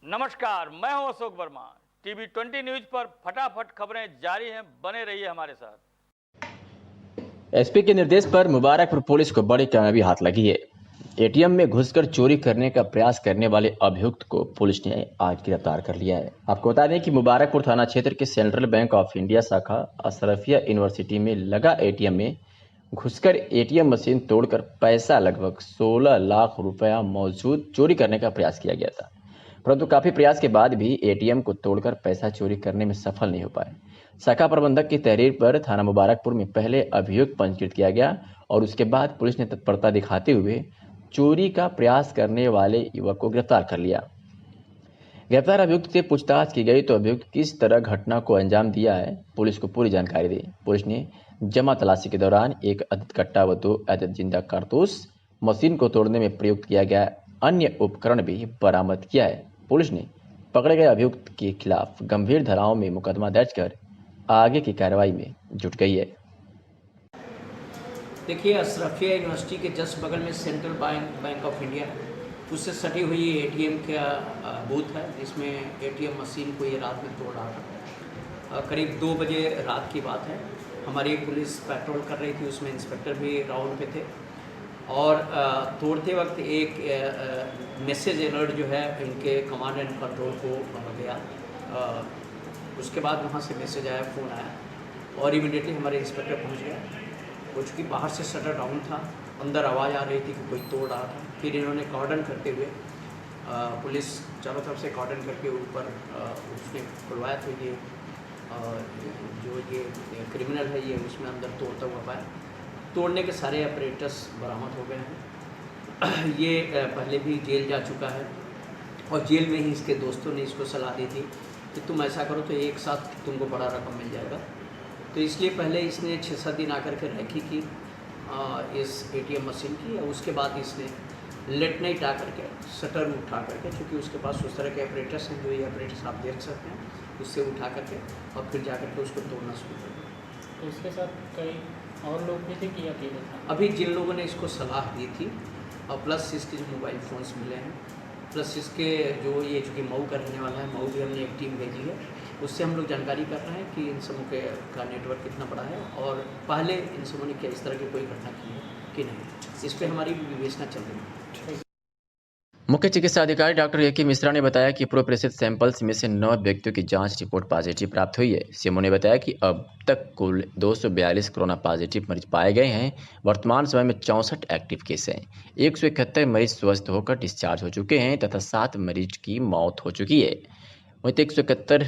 नमस्कार, मैं हूं अशोक वर्मा। टीवी 20 न्यूज पर फटाफट खबरें जारी हैं, बने रहिए हमारे साथ। एसपी के निर्देश पर मुबारकपुर पुलिस को बड़ी कामयाबी हाथ लगी है। एटीएम में घुसकर चोरी करने का प्रयास करने वाले अभियुक्त को पुलिस ने आज गिरफ्तार कर लिया है। आपको बता दें कि मुबारकपुर थाना क्षेत्र के सेंट्रल बैंक ऑफ इंडिया शाखा अशरफिया यूनिवर्सिटी में लगा एटीएम में घुसकर एटीएम मशीन तोड़कर पैसा लगभग 16 लाख रुपया मौजूद चोरी करने का प्रयास किया गया था, परंतु काफी प्रयास के बाद भी एटीएम को तोड़कर पैसा चोरी करने में सफल नहीं हो पाए। शाखा प्रबंधक की तहरीर पर थाना मुबारकपुर में पहले अभियुक्त पंजीकृत किया गया और उसके बाद पुलिस ने तत्परता दिखाते हुए चोरी का प्रयास करने वाले युवक को गिरफ्तार कर लिया। गिरफ्तार अभियुक्त से पूछताछ की गई तो अभियुक्त किस तरह घटना को अंजाम दिया है, पुलिस को पूरी जानकारी दी। पुलिस ने जमा तलाशी के दौरान एक अदद कट्टा व 2 अदद जिंदा कारतूस, मशीन को तोड़ने में प्रयुक्त किया गया अन्य उपकरण भी बरामद किया है। पुलिस ने पकड़े गए अभियुक्त के खिलाफ गंभीर धाराओं में मुकदमा दर्ज कर आगे की कार्रवाई में जुट गई है। देखिए, अशरफिया यूनिवर्सिटी के जस्ट बगल में सेंट्रल बैंक ऑफ इंडिया है, उससे सटी हुई एटीएम का बूथ है, जिसमें एटीएम मशीन को ये रात में तोड़ रहा था। करीब 2 बजे रात की बात है। हमारी पुलिस पेट्रोल कर रही थी, उसमें इंस्पेक्टर भी राउंड पे थे और तोड़ते वक्त एक मैसेज अलर्ट जो है इनके कमांड एंड कंट्रोल को गया। उसके बाद वहाँ से मैसेज आया, फ़ोन आया और इमीडिएटली हमारे इंस्पेक्टर पहुँच गया। वो चूँकि बाहर से शटर डाउन था, अंदर आवाज़ आ रही थी कि कोई तोड़ रहा था। फिर इन्होंने कॉर्डन करते हुए पुलिस चारों तरफ से कॉर्डन करके ऊपर उसने खुलवाया, तो ये जो ये क्रिमिनल है ये उसमें अंदर तोड़ता हुआ पाया। तोड़ने के सारे ऑपरेटर्स बरामद हो गए हैं। ये पहले भी जेल जा चुका है और जेल में ही इसके दोस्तों ने इसको सलाह दी थी कि तुम ऐसा करो तो एक साथ तुमको बड़ा रकम मिल जाएगा। तो इसलिए पहले इसने 6-7 दिन आकर के रैकी की इस एटीएम मशीन की, और उसके बाद इसने लेट नाइट आकर के शटर उठा करके, चूँकि उसके पास उस तरह के ऑपरेटर्स हैं, जो ये ऑपरेटर्स आप देख सकते हैं, उससे उठा करके और फिर जा करके उसको तोड़ना शुरू कर दिया। तो इसके साथ कई और लोग भी थे कि अकेले था? अभी जिन लोगों ने इसको सलाह दी थी और प्लस इसके जो मोबाइल फ़ोन्स मिले हैं, प्लस इसके जो ये चूँकि मऊ का रहने वाला है, मऊ भी हमने एक टीम भेजी है, उससे हम लोग जानकारी कर रहे हैं कि इन समूह का नेटवर्क कितना बड़ा है और पहले इन समूह ने क्या इस तरह की कोई घटना की है कि नहीं, इस पर हमारी विवेचना चल रही है। मुख्य चिकित्सा अधिकारी डॉक्टर ए.के. मिश्रा ने बताया कि पूर्व प्रेषित सैंपल्स में से 9 व्यक्तियों की जांच रिपोर्ट पॉजिटिव प्राप्त हुई है। सीएमओ ने बताया कि अब तक कुल 242 कोरोना पॉजिटिव मरीज पाए गए हैं। वर्तमान समय में 64 एक्टिव केस हैं। 171 मरीज स्वस्थ होकर डिस्चार्ज हो चुके हैं तथा 7 मरीज की मौत हो चुकी है। वहीं 171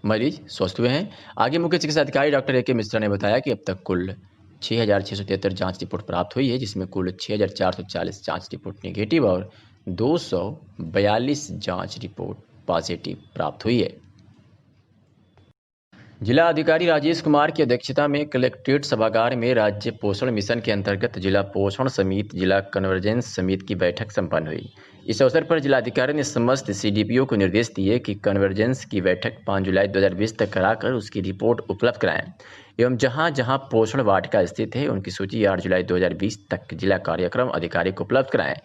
मरीज स्वस्थ हुए हैं। आगे मुख्य चिकित्सा अधिकारी डॉक्टर ए.के. मिश्रा ने बताया कि अब तक कुल 6,673 जांच रिपोर्ट प्राप्त हुई है, जिसमें कुल 6,440 जांच रिपोर्ट नेगेटिव और 242 जांच रिपोर्ट पॉजिटिव प्राप्त हुई है। जिला अधिकारी राजेश कुमार की अध्यक्षता में कलेक्ट्रेट सभागार में राज्य पोषण मिशन के अंतर्गत जिला पोषण समिति, जिला कन्वर्जेंस समिति की बैठक संपन्न हुई। इस अवसर पर जिलाधिकारी ने समस्त सीडीपीओ को निर्देश दिए कि कन्वर्जेंस की बैठक 5 जुलाई 2020 तक कराकर उसकी रिपोर्ट उपलब्ध कराएं एवं जहां जहां पोषण वाटिका स्थित है उनकी सूची 8 जुलाई 2020 तक जिला कार्यक्रम अधिकारी को उपलब्ध कराएं।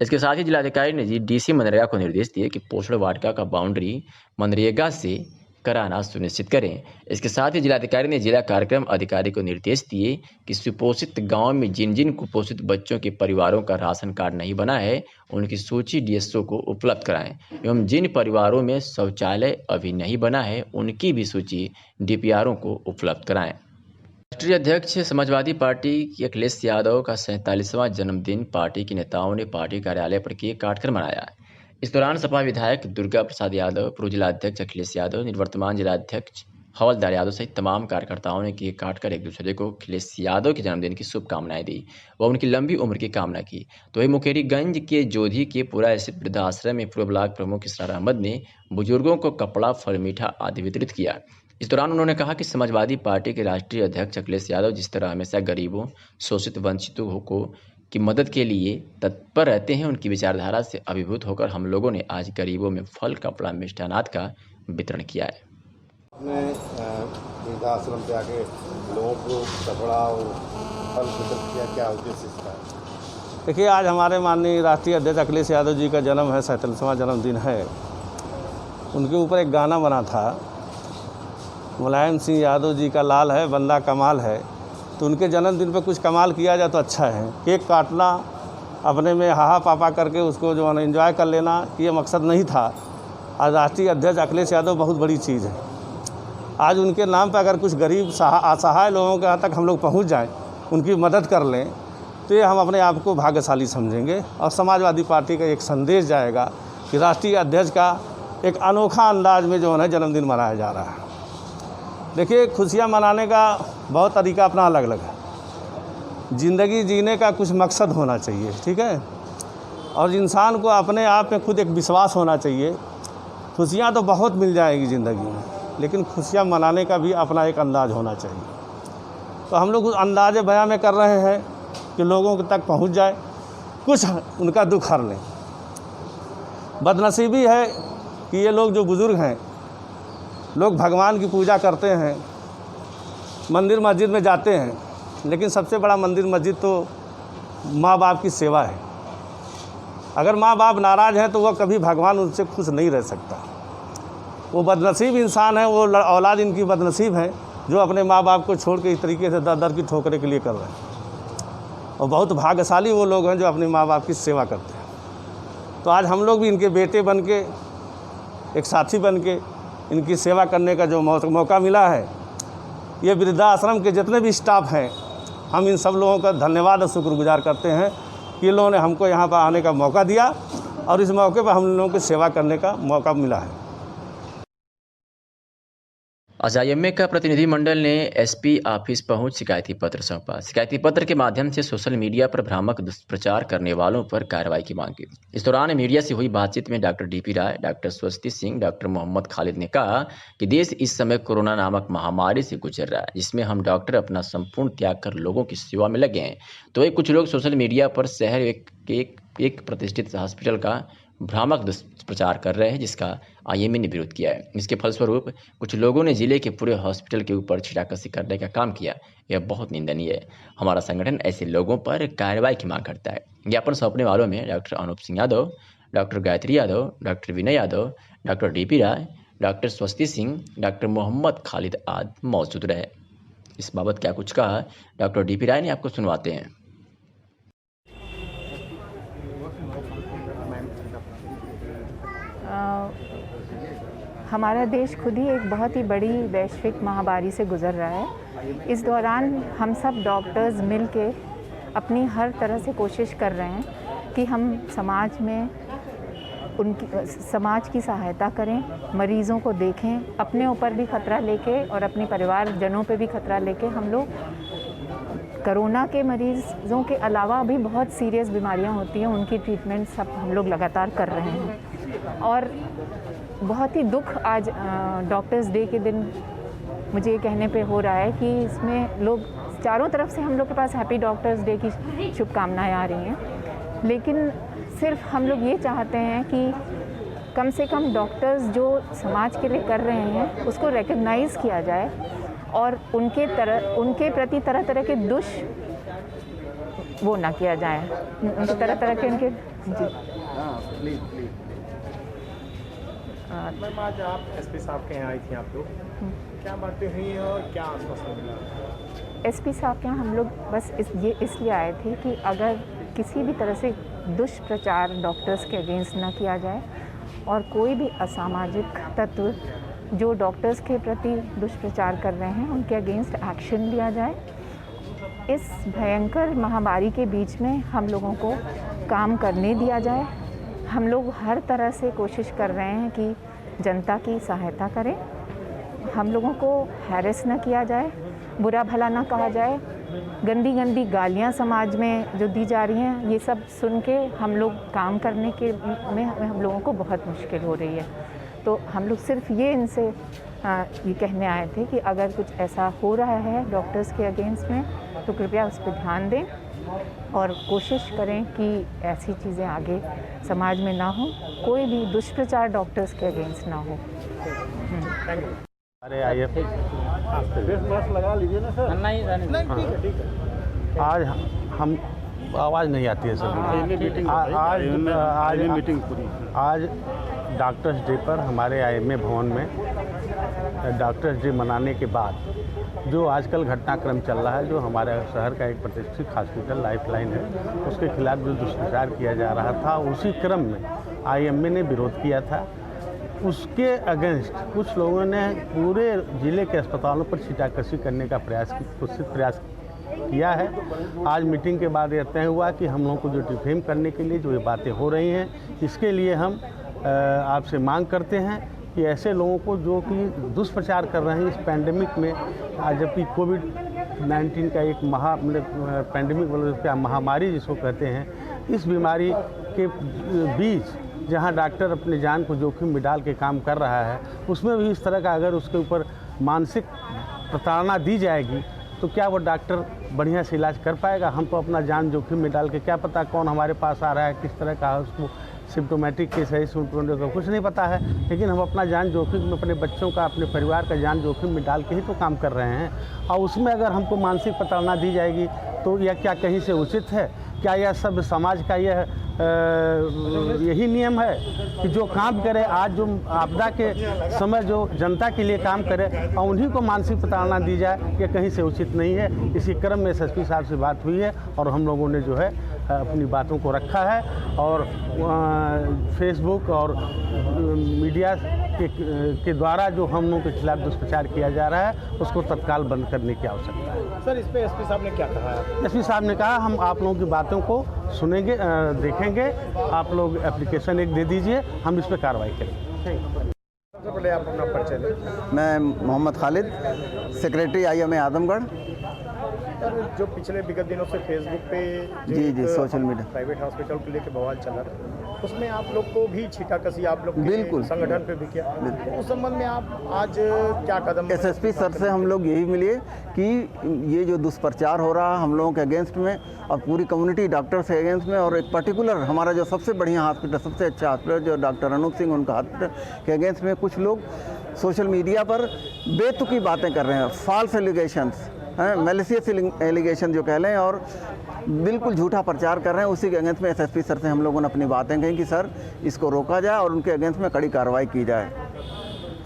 इसके साथ ही जिलाधिकारी ने डीसी मनरेगा को निर्देश दिए कि पोषण वाटिका का बाउंड्री मनरेगा से कराना सुनिश्चित करें। इसके साथ ही जिलाधिकारी ने जिला कार्यक्रम अधिकारी को निर्देश दिए कि सुपोषित गांव में जिन जिन कुपोषित बच्चों के परिवारों का राशन कार्ड नहीं बना है उनकी सूची डीएसओ को उपलब्ध कराएं एवं जिन परिवारों में शौचालय अभी नहीं बना है उनकी भी सूची डीपीआरओ को उपलब्ध कराएं। राष्ट्रीय अध्यक्ष समाजवादी पार्टी के अखिलेश यादव का 47वां जन्मदिन पार्टी के नेताओं ने पार्टी कार्यालय पर केक काटकर मनाया। इस दौरान सपा विधायक दुर्गा प्रसाद यादव, पूर्व जिलाध्यक्ष अखिलेश यादव, निवर्तमान जिलाध्यक्ष हवलदार यादव सहित तमाम कार्यकर्ताओं ने केक काटकर एक दूसरे को अखिलेश यादव के जन्मदिन की शुभकामनाएं दी व उनकी लंबी उम्र की कामना की। तो वही मुकेरीगंज के जोधी के पूरा स्थित वृद्धाश्रम में पूर्व ब्लॉक प्रमुख इसरार अहमद ने बुजुर्गों को कपड़ा, फल, मीठा आदि वितरित किया। इस दौरान उन्होंने कहा कि समाजवादी पार्टी के राष्ट्रीय अध्यक्ष अखिलेश यादव जिस तरह हमेशा गरीबों, शोषित, वंचितों को की मदद के लिए तत्पर रहते हैं, उनकी विचारधारा से अभिभूत होकर हम लोगों ने आज गरीबों में फल, कपड़ा, मिष्ठानाद का वितरण किया है। अपने वृद्धाश्रम पे आके लोगों को कपड़ा और फल वितरित किया, क्या उद्देश्य इसका? देखिए, आज हमारे माननीय राष्ट्रीय अध्यक्ष अखिलेश यादव जी का जन्म है, 47वां जन्मदिन है। उनके ऊपर एक गाना बना था, मुलायम सिंह यादव जी का लाल है, बंदा कमाल है। तो उनके जन्मदिन पे कुछ कमाल किया जाए तो अच्छा है। केक काटना, अपने में हाहा पापा करके उसको जो है एंजॉय कर लेना, ये मकसद नहीं था। आज राष्ट्रीय अध्यक्ष अखिलेश यादव बहुत बड़ी चीज़ है। आज उनके नाम पर अगर कुछ गरीब असहाय लोगों के यहाँ तक हम लोग पहुँच जाएँ, उनकी मदद कर लें, तो ये हम अपने आप को भाग्यशाली समझेंगे। और समाजवादी पार्टी का एक संदेश जाएगा कि राष्ट्रीय अध्यक्ष का एक अनोखा अंदाज में जो है जन्मदिन मनाया जा रहा है। देखिए, खुशियाँ मनाने का बहुत तरीका अपना अलग अलग है। ज़िंदगी जीने का कुछ मकसद होना चाहिए, ठीक है। और इंसान को अपने आप में खुद एक विश्वास होना चाहिए। खुशियाँ तो बहुत मिल जाएगी ज़िंदगी में, लेकिन खुशियाँ मनाने का भी अपना एक अंदाज़ होना चाहिए। तो हम लोग उस अंदाज़े बयां में कर रहे हैं कि लोगों तक पहुंच जाए, कुछ उनका दुख हर लें। बदनसीबी है कि ये लोग जो बुज़ुर्ग हैं, लोग भगवान की पूजा करते हैं, मंदिर मस्जिद में जाते हैं, लेकिन सबसे बड़ा मंदिर मस्जिद तो माँ बाप की सेवा है। अगर माँ बाप नाराज़ हैं तो वह कभी भगवान उनसे खुश नहीं रह सकता। वो बदनसीब इंसान है, वो औलाद इनकी बदनसीब है जो अपने माँ बाप को छोड़ के इस तरीके से दर दर की ठोकरे के लिए कर रहे हैं। और बहुत भाग्यशाली वो लोग हैं जो अपने माँ बाप की सेवा करते हैं। तो आज हम लोग भी इनके बेटे बन के, एक साथी बन के इनकी सेवा करने का जो मौका मिला है, ये वृद्धाश्रम के जितने भी स्टाफ हैं, हम इन सब लोगों का धन्यवाद और शुक्रगुजार करते हैं कि इन लोगों ने हमको यहाँ पर आने का मौका दिया और इस मौके पर हम लोगों की सेवा करने का मौका मिला है। आज आईएमए का प्रतिनिधिमंडल ने एसपी ऑफिस पहुंच शिकायती पत्र सौंपा। शिकायती पत्र के माध्यम से सोशल मीडिया पर भ्रामक दुष्प्रचार करने वालों पर कार्रवाई की मांग की। इस दौरान मीडिया से हुई बातचीत में doctor DP Rai, doctor Swasti Singh, doctor Mohammad Khalid ने कहा कि देश इस समय कोरोना नामक महामारी से गुजर रहा है, जिसमें हम डॉक्टर अपना संपूर्ण त्याग कर लोगों की सेवा में लगे हैं। तो वही कुछ लोग सोशल मीडिया पर शहर एक प्रतिष्ठित हॉस्पिटल का भ्रामक दुष्प्रचार कर रहे हैं, जिसका आईएमए ने विरोध किया है। इसके फलस्वरूप कुछ लोगों ने जिले के पूरे हॉस्पिटल के ऊपर छिटाकशी करने का काम किया। यह बहुत निंदनीय है। हमारा संगठन ऐसे लोगों पर कार्रवाई की मांग करता है। ज्ञापन सौंपने वालों में doctor Anup Singh Yadav, doctor Gayatri Yadav, doctor Vinay Yadav, doctor DP Rai, doctor Swasti Singh, doctor Mohammad Khalid आदि मौजूद रहे। इस बाबत क्या कुछ कहा डॉक्टर डीपी राय ने, आपको सुनवाते हैं। हमारा देश खुद ही एक बहुत ही बड़ी वैश्विक महामारी से गुजर रहा है। इस दौरान हम सब डॉक्टर्स मिल के अपनी हर तरह से कोशिश कर रहे हैं कि हम समाज में समाज की सहायता करें, मरीज़ों को देखें, अपने ऊपर भी खतरा लेके और अपने परिवारजनों पे भी खतरा लेके हम लोग कोरोना के मरीज़ों के अलावा भी बहुत सीरियस बीमारियां होती हैं, उनकी ट्रीटमेंट सब हम लोग लगातार कर रहे हैं। और बहुत ही दुख आज डॉक्टर्स डे के दिन मुझे ये कहने पे हो रहा है कि इसमें लोग चारों तरफ से हम लोग के पास हैप्पी डॉक्टर्स डे की शुभकामनाएं आ रही हैं, लेकिन सिर्फ हम लोग ये चाहते हैं कि कम से कम डॉक्टर्स जो समाज के लिए कर रहे हैं उसको रिकग्नाइज़ किया जाए और उनके प्रति तरह तरह के वो ना किया जाए, उनके तरह तरह के उनके जी। मैम, आज आप एसपी साहब के यहाँ आई थी, आप लोग क्या बातें हुई हैं और क्या आश्वासन मिला? एसपी साहब के यहाँ हम लोग बस इसलिए आए थे कि अगर किसी भी तरह से दुष्प्रचार डॉक्टर्स के अगेंस्ट ना किया जाए और कोई भी असामाजिक तत्व जो डॉक्टर्स के प्रति दुष्प्रचार कर रहे हैं उनके अगेंस्ट एक्शन लिया जाए। इस भयंकर महामारी के बीच में हम लोगों को काम करने दिया जाए। हम लोग हर तरह से कोशिश कर रहे हैं कि जनता की सहायता करें, हम लोगों को हैरेस न किया जाए, बुरा भला ना कहा जाए। गंदी गंदी गालियाँ समाज में जो दी जा रही हैं, ये सब सुन के हम लोग काम करने के में हम लोगों को बहुत मुश्किल हो रही है। तो हम लोग सिर्फ ये इनसे ये कहने आए थे कि अगर कुछ ऐसा हो रहा है डॉक्टर्स के अगेंस्ट में तो कृपया उस पर ध्यान दें और कोशिश करें कि ऐसी चीज़ें आगे समाज में ना हो, कोई भी दुष्प्रचार डॉक्टर्स के अगेंस्ट ना हो। अरे आइए, लगा लीजिए ना सर। नहीं, ठीक है। आज हम आवाज़ नहीं आती है सर। आज मीटिंग पूरी आज डॉक्टर्स डे पर हमारे IMA भवन में डॉक्टर्स डे मनाने के बाद जो आजकल घटनाक्रम चल रहा है, जो हमारे शहर का एक प्रतिष्ठित हॉस्पिटल लाइफलाइन है, उसके खिलाफ जो दुष्प्रचार किया जा रहा था, उसी क्रम में IMA ने विरोध किया था। उसके अगेंस्ट कुछ लोगों ने पूरे ज़िले के अस्पतालों पर छीटाकशी करने का प्रयास किया है। आज मीटिंग के बाद यह तय हुआ कि हम लोगों को जो डिफेम करने के लिए जो ये बातें हो रही हैं, इसके लिए हम आपसे मांग करते हैं कि ऐसे लोगों को जो कि दुष्प्रचार कर रहे हैं इस पैंडेमिक में, आज जबकि कोविड-19 का एक पैंडेमिक क्या महामारी जिसको कहते हैं, इस बीमारी के बीच जहां डॉक्टर अपनी जान को जोखिम में डाल के काम कर रहा है, उसमें भी इस तरह का अगर उसके ऊपर मानसिक प्रताड़ना दी जाएगी तो क्या वो डॉक्टर बढ़िया से इलाज कर पाएगा? हम तो अपना जान जोखिम में डाल के, क्या पता कौन हमारे पास आ रहा है, किस तरह का है, उसको सिम्टोमेटिक केस है, सिम्टोमेटिक का कुछ नहीं पता है, लेकिन हम अपना जान जोखिम में, अपने बच्चों का, अपने परिवार का जान जोखिम में डाल के ही तो काम कर रहे हैं। और उसमें अगर हमको मानसिक प्रताड़ना दी जाएगी तो यह क्या कहीं से उचित है? क्या यह सब समाज का यही नियम है कि जो काम करे, आज जो आपदा के समय जो जनता के लिए काम करे और उन्हीं को मानसिक प्रताड़ना दी जाए, ये कहीं से उचित नहीं है। इसी क्रम में SSP साहब से बात हुई है और हम लोगों ने जो है अपनी बातों को रखा है और फेसबुक और मीडिया के द्वारा जो हम लोगों के खिलाफ दुष्प्रचार किया जा रहा है, उसको तत्काल बंद करने की आवश्यकता है। सर, इस पे SP साहब ने क्या कहा है? SP साहब ने कहा हम आप लोगों की बातों को सुनेंगे, देखेंगे, आप लोग एप्लीकेशन एक दे दीजिए, हम इस पर कार्रवाई करेंगे। सबसे पहले आप अपना परिचय दें। मैं Mohammad Khalid, secretary IMA Azamgarh. Sir, जो पिछले विगत दिनों से फेसबुक पे जी सोशल मीडिया प्राइवेट हॉस्पिटल को लेकर बवाल चल रहा था, उसमें आप लोग को भी छीटाकशी आप लोग बिल्कुल संगठन पे भी किया, तो उस संबंध में आप आज क्या कदम? SSP सर से हम लोग यही मिले कि ये जो दुष्प्रचार हो रहा है हम लोगों के अगेंस्ट में और पूरी कम्युनिटी डॉक्टर्स के अगेंस्ट में, और एक पर्टिकुलर हमारा जो सबसे बढ़िया हॉस्पिटल, सबसे अच्छा हॉस्पिटल जो डॉक्टर अनूप सिंह उनका हॉस्पिटल के अगेंस्ट में कुछ लोग सोशल मीडिया पर बेतुकी बातें कर रहे हैं, फॉल्स एलिगेशंस हैं, मैलिशियस एलिगेशन जो कह लें, और बिल्कुल झूठा प्रचार कर रहे हैं। उसी के अगेंस्ट में SSP सर से हम लोगों ने अपनी बातें कही कि सर इसको रोका जाए और उनके अगेंस्ट में कड़ी कार्रवाई की जाए।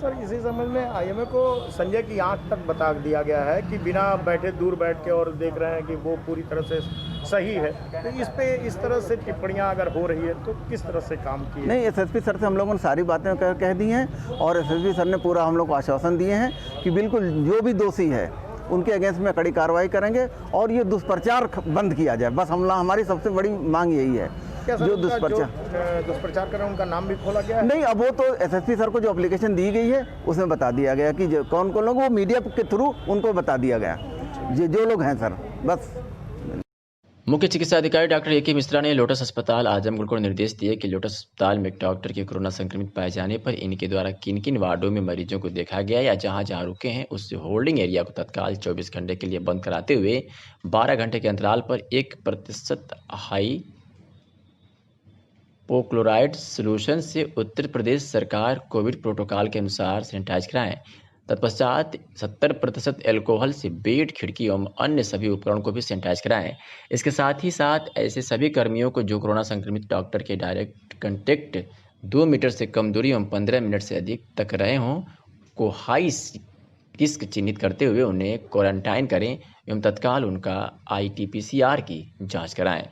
सर, इसी संबंध में IMA को संजय की आंख तक बता दिया गया है कि बिना बैठे दूर बैठ के और देख रहे हैं कि वो पूरी तरह से सही है, तो इस पे इस तरह से टिप्पणियां अगर हो रही है तो किस तरह से काम की? नहीं, SSP सर से हम लोगों ने सारी बातें कह दी हैं और SSP सर ने पूरा हम लोग को आश्वासन दिए हैं कि बिल्कुल जो भी दोषी है उनके अगेंस्ट में कड़ी कार्रवाई करेंगे और ये दुष्प्रचार बंद किया जाए। बस हमारी सबसे बड़ी मांग यही है। जो दुष्प्रचार कर रहे हैं उनका नाम भी खोला गया है? नहीं, अब वो तो SSP सर को जो एप्लीकेशन दी गई है उसमें बता दिया गया कि कौन कौन लोग, वो मीडिया के थ्रू उनको बता दिया गया जो लोग हैं सर, बस। मुख्य चिकित्सा अधिकारी डॉक्टर AK मिश्रा ने लोटस अस्पताल आजमगढ़ को निर्देश दिए कि लोटस अस्पताल में एक डॉक्टर के कोरोना संक्रमित पाए जाने पर इनके द्वारा किन किन वार्डों में मरीजों को देखा गया या जहां जहां रुके हैं उस होल्डिंग एरिया को तत्काल 24 घंटे के लिए बंद कराते हुए 12 घंटे के अंतराल पर 1% हाइपोक्लोराइड सोल्यूशन से उत्तर प्रदेश सरकार कोविड प्रोटोकॉल के अनुसार सैनिटाइज कराएं। तत्पश्चात 70% एल्कोहल से बेड, खिड़की एवं अन्य सभी उपकरण को भी सैनिटाइज कराएं। इसके साथ ही साथ ऐसे सभी कर्मियों को जो कोरोना संक्रमित डॉक्टर के डायरेक्ट कंटेक्ट 2 मीटर से कम दूरी एवं 15 मिनट से अधिक तक रहे हों को हाई रिस्क चिन्हित करते हुए उन्हें क्वारंटाइन करें एवं तत्काल उनका RT-PCR की जाँच कराएँ।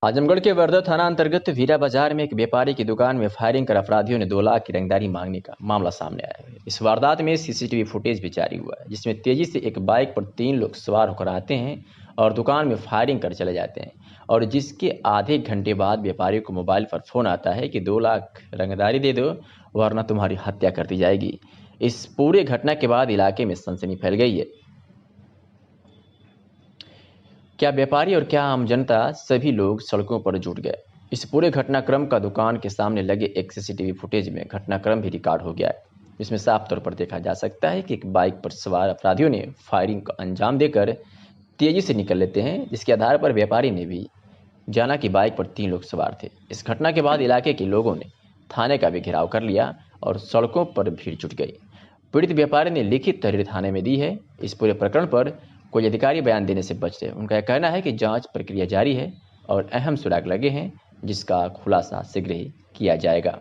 आजमगढ़ के वर्धा थाना अंतर्गत वीरा बाजार में एक व्यापारी की दुकान में फायरिंग कर अपराधियों ने 2 लाख की रंगदारी मांगने का मामला सामने आया है। इस वारदात में CCTV फुटेज भी जारी हुआ है, जिसमें तेजी से एक बाइक पर 3 लोग सवार होकर आते हैं और दुकान में फायरिंग कर चले जाते हैं, और जिसके आधे घंटे बाद व्यापारी को मोबाइल पर फोन आता है कि 2 लाख रंगदारी दे दो वरना तुम्हारी हत्या कर दी जाएगी। इस पूरे घटना के बाद इलाके में सनसनी फैल गई है। क्या व्यापारी और क्या आम जनता, सभी लोग सड़कों पर जुट गए। इस पूरे घटनाक्रम का दुकान के सामने लगे एक CCTV फुटेज में घटनाक्रम भी रिकॉर्ड हो गया है, जिसमें साफ तौर पर देखा जा सकता है कि एक बाइक पर सवार अपराधियों ने फायरिंग का अंजाम देकर तेजी से निकल लेते हैं, जिसके आधार पर व्यापारी ने भी जाना कि बाइक पर 3 लोग सवार थे। इस घटना के बाद इलाके के लोगों ने थाने का भी घेराव कर लिया और सड़कों पर भीड़ जुट गई। पीड़ित व्यापारी ने लिखित तहरीर थाने में दी है। इस पूरे प्रकरण पर कोई अधिकारी बयान देने से बच रहे। उनका कहना है कि जांच प्रक्रिया जारी है और अहम सुराग लगे हैं, जिसका खुलासा शीघ्र ही किया जाएगा।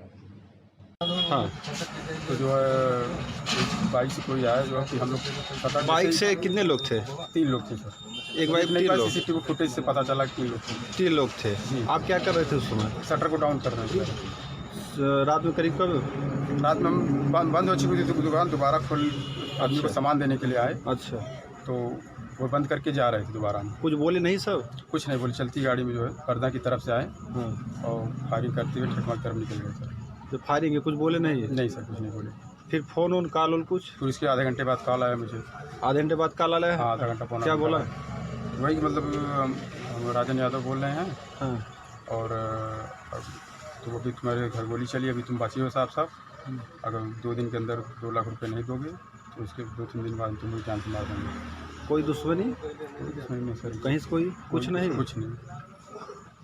हाँ, तो जो है बाइक से कोई आया जो है कि हम लोग बाइक से कितने लोग थे? 3 लोग थे सर। एक बाइक में 3 लोग? सीसीटीवी फुटेज से पता चला कि 3 लोग थे। 3 लोग थे। आप क्या कर रहे थे उस समय? शटर को डाउन कर रहे थे। रात में करीब कब? रात में हम बंद हो चुकी थी दुकान, दोबारा खोल आदमी को सामान देने के लिए आए। अच्छा, तो वो बंद करके जा रहे थे दोबारा। कुछ बोले नहीं सब? कुछ नहीं बोले, चलती गाड़ी में जो है पर्दा की तरफ से आए हाँ, और फायरिंग करते हुए ठेकमा की तरफ निकल गए सर। तो फायरिंग है, कुछ बोले नहीं है? नहीं सर, कुछ नहीं बोले। फिर फोन ऑन कॉल ऑन कुछ? फिर उसके आधे घंटे बाद कॉल आया मुझे। आधे घंटे बाद कॉल आया? हाँ, आधा घंटा पौना। क्या बोला? वही मतलब हम राजन यादव बोल रहे हैं हाँ, और तो अभी तुम्हारे घर गोली चली, अभी तुम बची हो साहब, अगर 2 दिन के अंदर 2 लाख रुपए नहीं दोगे तो उसके 2-3 दिन बाद तुम्हें जान से मार देंगे। कोई दुश्मनी? कोई दुश्मनी नहीं सर, कहीं से कोई कुछ नहीं? कुछ नहीं,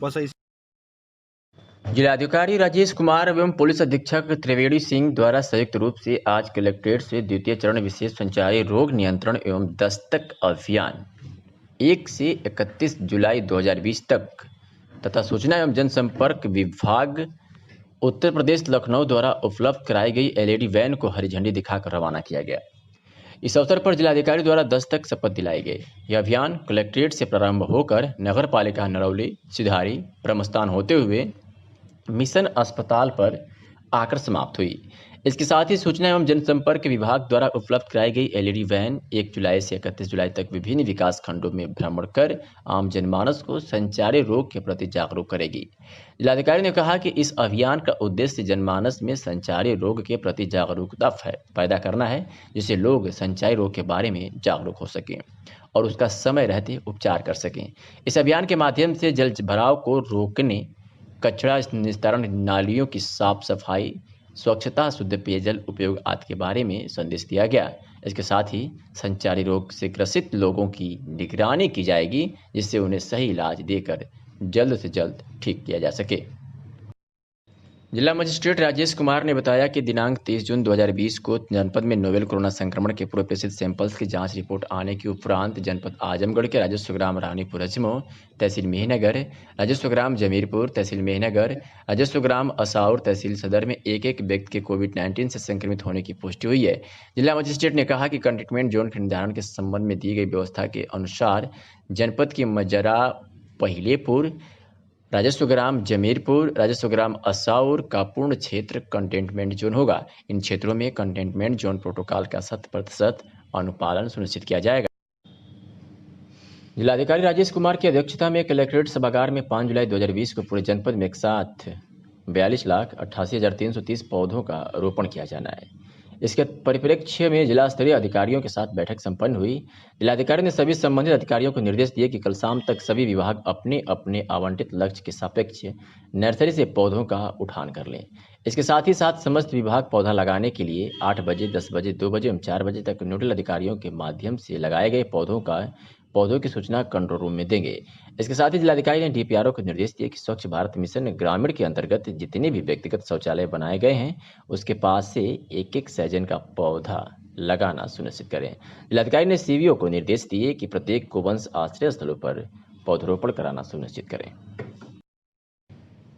बस ऐसे। जिलाधिकारी राजेश कुमार एवं पुलिस अधीक्षक त्रिवेणी सिंह द्वारा संयुक्त रूप से आज कलेक्ट्रेट से द्वितीय चरण विशेष संचारी रोग नियंत्रण एवं दस्तक अभियान 1 से 31 जुलाई 2020 तक तथा सूचना एवं जनसंपर्क विभाग उत्तर प्रदेश लखनऊ द्वारा उपलब्ध कराई गई LED वैन को हरी झंडी दिखाकर रवाना किया गया। इस अवसर पर जिलाधिकारी द्वारा दस्तक शपथ दिलाई गई। यह अभियान कलेक्ट्रेट से प्रारंभ होकर नगर पालिका नरौली, सिधारी, ब्रह्मस्थान होते हुए मिशन अस्पताल पर आकर समाप्त हुई। इसके साथ ही सूचना एवं जनसंपर्क विभाग द्वारा उपलब्ध कराई गई LED वैन 1 जुलाई से 31 जुलाई तक विभिन्न विकास खंडों में भ्रमण कर आम जनमानस को संचारी रोग के प्रति जागरूक करेगी। जिलाधिकारी ने कहा कि इस अभियान का उद्देश्य जनमानस में संचारी रोग के प्रति जागरूकता पैदा करना है, जिससे लोग संचारी रोग के बारे में जागरूक हो सकें और उसका समय रहते उपचार कर सकें। इस अभियान के माध्यम से जल भराव को रोकने, कचरा निस्तारण, नालियों की साफ सफाई, स्वच्छता, शुद्ध पेयजल उपयोग आदि के बारे में संदेश दिया गया। इसके साथ ही संचारी रोग से ग्रसित लोगों की निगरानी की जाएगी, जिससे उन्हें सही इलाज देकर जल्द से जल्द ठीक किया जा सके। जिला मजिस्ट्रेट राजेश कुमार ने बताया कि दिनांक 30 जून 2020 को जनपद में नोवेल कोरोना संक्रमण के पूर्व प्रेषित सैंपल्स की जांच रिपोर्ट आने के उपरांत जनपद आजमगढ़ के राजस्व ग्राम रानीपुर अजमो, तहसील मेहनगर, राजस्व ग्राम जमीरपुर, तहसील मेहनगर, राजस्व ग्राम असाउर, तहसील सदर में एक व्यक्ति के कोविड-19 से संक्रमित होने की पुष्टि हुई है। जिला मजिस्ट्रेट ने कहा कि कंटेनमेंट जोन के निर्धारण के संबंध में दी गई व्यवस्था के अनुसार जनपद की मजरा पहिलेपुर, राजस्व ग्राम जमीरपुर, राजस्व ग्राम असाउर का पूर्ण क्षेत्र कंटेनमेंट जोन होगा। इन क्षेत्रों में कंटेनमेंट जोन प्रोटोकॉल का 100% अनुपालन सुनिश्चित किया जाएगा। जिलाधिकारी राजेश कुमार की अध्यक्षता में कलेक्ट्रेट सभागार में 5 जुलाई 2020 को पूरे जनपद में एक साथ 42,88,330 पौधों का रोपण किया जाना है। इसके परिप्रेक्ष्य में जिला स्तरीय अधिकारियों के साथ बैठक संपन्न हुई। जिलाधिकारी ने सभी संबंधित अधिकारियों को निर्देश दिए कि कल शाम तक सभी विभाग अपने अपने आवंटित लक्ष्य के सापेक्ष नर्सरी से पौधों का उठान कर लें। इसके साथ ही साथ समस्त विभाग पौधा लगाने के लिए 8 बजे, 10 बजे, 2 बजे एवं 4 बजे तक नोडल अधिकारियों के माध्यम से लगाए गए पौधों की सूचना कंट्रोल रूम में देंगे। इसके साथ ही जिलाधिकारी ने DPRO को निर्देश दिए कि स्वच्छ भारत मिशन ग्रामीण के अंतर्गत जितने भी व्यक्तिगत शौचालय बनाए गए हैं उसके पास से 1-1 सैजन का पौधा लगाना सुनिश्चित करें। जिलाधिकारी ने CVO को निर्देश दिए कि प्रत्येक गोवंश आश्रय स्थलों पर पौधरोपण कराना सुनिश्चित करें।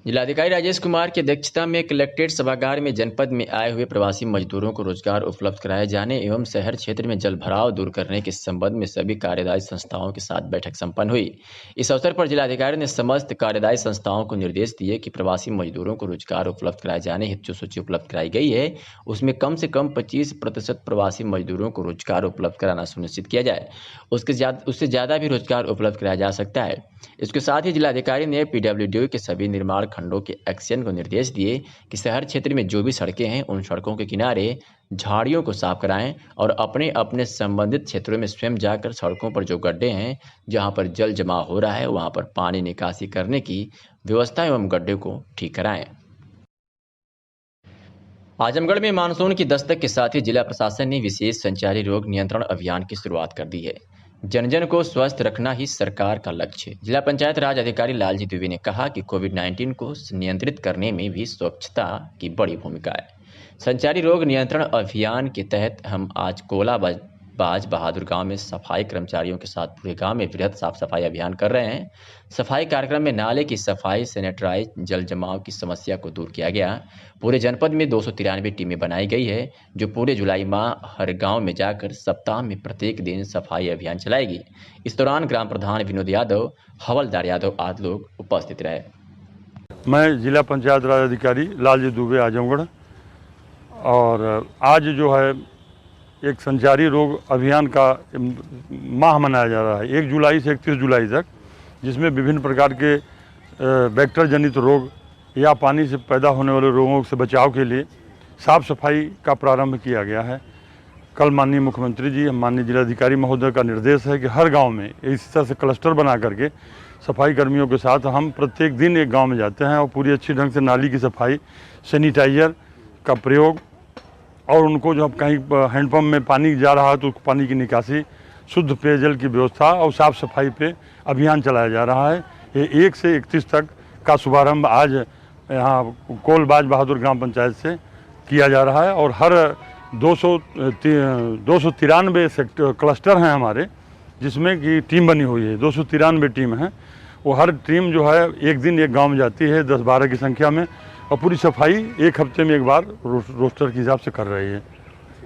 जिलाधिकारी राजेश कुमार की अध्यक्षता में कलेक्ट्रेट सभागार में जनपद में आए हुए प्रवासी मजदूरों को रोजगार उपलब्ध कराए जाने एवं शहर क्षेत्र में जल भराव दूर करने के संबंध में सभी कार्यदायी संस्थाओं के साथ बैठक संपन्न हुई। इस अवसर पर जिलाधिकारी ने समस्त कार्यदायी संस्थाओं को निर्देश दिए कि प्रवासी मजदूरों को रोजगार उपलब्ध कराए जाने हेतु जो सूची उपलब्ध कराई गई है उसमें कम से कम 25% प्रवासी मजदूरों को रोजगार उपलब्ध कराना सुनिश्चित किया जाए। उससे ज़्यादा भी रोजगार उपलब्ध कराया जा सकता है। इसके साथ ही जिलाधिकारी ने PWD के सभी निर्माण खंडों के एक्शन को निर्देश दिए कि शहर क्षेत्र में जो भी सड़कें हैं उन सड़कों के किनारे झाड़ियों को साफ कराएं और अपने अपने संबंधित क्षेत्रों में स्वयं जाकर सड़कों पर जो गड्ढे हैं जहां पर जल जमा हो रहा है वहां पर पानी निकासी करने की व्यवस्था एवं गड्ढे को ठीक कराएं। आजमगढ़ में मानसून की दस्तक के साथ ही जिला प्रशासन ने विशेष संचारी रोग नियंत्रण अभियान की शुरुआत कर दी है। जन जन को स्वस्थ रखना ही सरकार का लक्ष्य। जिला पंचायत राज अधिकारी लालजी द्विवेदी ने कहा कि कोविड-19 को नियंत्रित करने में भी स्वच्छता की बड़ी भूमिका है। संचारी रोग नियंत्रण अभियान के तहत हम आज कोला बाज बहादुर गांव में सफाई कर्मचारियों के साथ पूरे गांव में वृहद साफ सफाई अभियान कर रहे हैं। सफाई कार्यक्रम में नाले की सफाई, सैनिटाइज, जल जमाव की समस्या को दूर किया गया। पूरे जनपद में 293 टीमें बनाई गई है, जो पूरे जुलाई माह हर गांव में जाकर सप्ताह में प्रत्येक दिन सफाई अभियान चलाएगी। इस दौरान ग्राम प्रधान विनोद यादव, हवलदार यादव आदि लोग उपस्थित रहे। मैं जिला पंचायत राज अधिकारी लालजी दुबे आजमगढ़, और आज जो है एक संचारी रोग अभियान का माह मनाया जा रहा है 1 जुलाई से 31 जुलाई तक, जिसमें विभिन्न प्रकार के वेक्टर जनित रोग या पानी से पैदा होने वाले रोगों से बचाव के लिए साफ सफाई का प्रारंभ किया गया है। कल माननीय मुख्यमंत्री जी, माननीय जिलाधिकारी महोदय का निर्देश है कि हर गांव में इस तरह से क्लस्टर बना करके सफाई कर्मियों के साथ हम प्रत्येक दिन एक गांव में जाते हैं और पूरी अच्छी ढंग से नाली की सफाई, सैनिटाइजर का प्रयोग, और उनको जो कहीं हैंडपम्प में पानी जा रहा है तो पानी की निकासी, शुद्ध पेयजल की व्यवस्था और साफ़ सफाई पे अभियान चलाया जा रहा है। ये 1 से 31 तक का शुभारंभ आज यहाँ कोल बाज बहादुर ग्राम पंचायत से किया जा रहा है, और हर 293 सेक्टर क्लस्टर हैं हमारे, जिसमें कि टीम बनी हुई है। 293 टीम हैं, वो हर टीम जो है एक दिन एक गाँव में जाती है 10-12 की संख्या में, और पूरी सफाई एक हफ्ते में एक बार रोस्टर के हिसाब से कर रही है।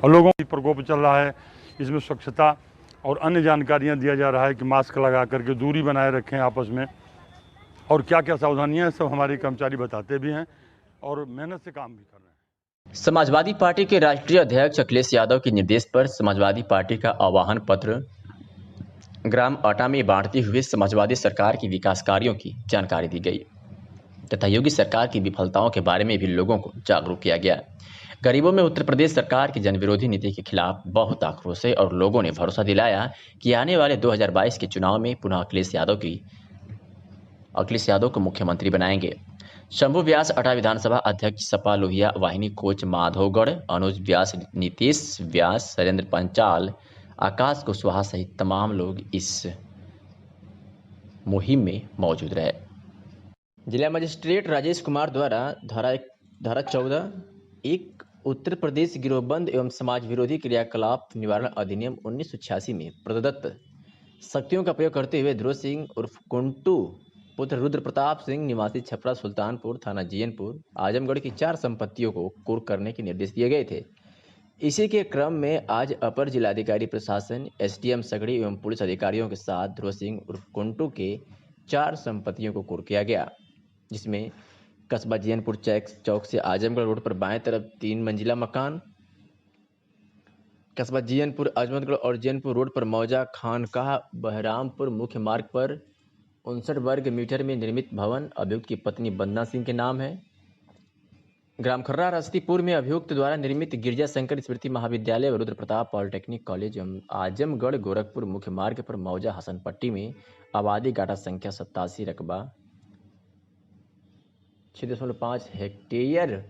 और लोगों की प्रकोप चल रहा है, इसमें स्वच्छता और अन्य जानकारियां दिया जा रहा है कि मास्क लगा करके दूरी बनाए रखें आपस में, और क्या क्या सावधानियां सब हमारे कर्मचारी बताते भी हैं और मेहनत से काम भी कर रहे हैं। समाजवादी पार्टी के राष्ट्रीय अध्यक्ष अखिलेश यादव के निर्देश पर समाजवादी पार्टी का आह्वान पत्र ग्राम अटा में बांटते हुए समाजवादी सरकार की विकास कार्यों की जानकारी दी गई तथा योगी सरकार की विफलताओं के बारे में भी लोगों को जागरूक किया गया। गरीबों में उत्तर प्रदेश सरकार की जनविरोधी नीति के खिलाफ बहुत आक्रोश है और लोगों ने भरोसा दिलाया कि आने वाले 2022 के चुनाव में पुनः अखिलेश यादव को मुख्यमंत्री बनाएंगे। शंभू व्यास अटा विधानसभा अध्यक्ष, सपा लोहिया वाहिनी कोच माधोगढ़, अनुज व्यास, नीतीश व्यास, शैलेंद्र पंचाल, आकाश कुशवाहा सहित तमाम लोग इस मुहिम में मौजूद रहे। जिला मजिस्ट्रेट राजेश कुमार द्वारा धारा 14(1) उत्तर प्रदेश गिरोहबंद एवं समाज विरोधी क्रियाकलाप निवारण अधिनियम 1986 में प्रदत्त शक्तियों का प्रयोग करते हुए ध्रुव सिंह उर्फ कुंटू पुत्र रुद्र प्रताप सिंह निवासी छपरा सुल्तानपुर थाना जीएनपुर आजमगढ़ की 4 संपत्तियों को कुर्क करने के निर्देश दिए गए थे। इसी के क्रम में आज अपर जिलाधिकारी प्रशासन, एसडीएम सगड़ी एवं पुलिस अधिकारियों के साथ ध्रुव सिंह उर्फ कुंटू के 4 संपत्तियों को कुर्क किया गया, जिसमें कस्बा जीएनपुर चौक से आजमगढ़ रोड पर बाएं तरफ 3 मंजिला मकान, कस्बा जीएनपुर अजमतगढ़ और जीएनपुर रोड पर मौजा खानकाह बहरामपुर मुख्य मार्ग पर 59 वर्ग मीटर में निर्मित भवन अभियुक्त की पत्नी बंदना सिंह के नाम है। ग्राम खर्रा रस्तीपुर में अभियुक्त द्वारा निर्मित गिरजा शंकर स्मृति महाविद्यालय व रुद्र प्रताप पॉलिटेक्निक कॉलेज एवं आजमगढ़ गोरखपुर मुख्य मार्ग पर मौजा हसन पट्टी में आबादी गाटा संख्या 87 रकबा 6.5 हेक्टेयर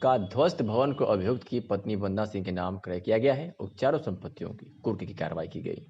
का ध्वस्त भवन को अभियुक्त की पत्नी बंदना सिंह के नाम क्रय किया गया है और चारों संपत्तियों की कुर्क की कार्रवाई की गई।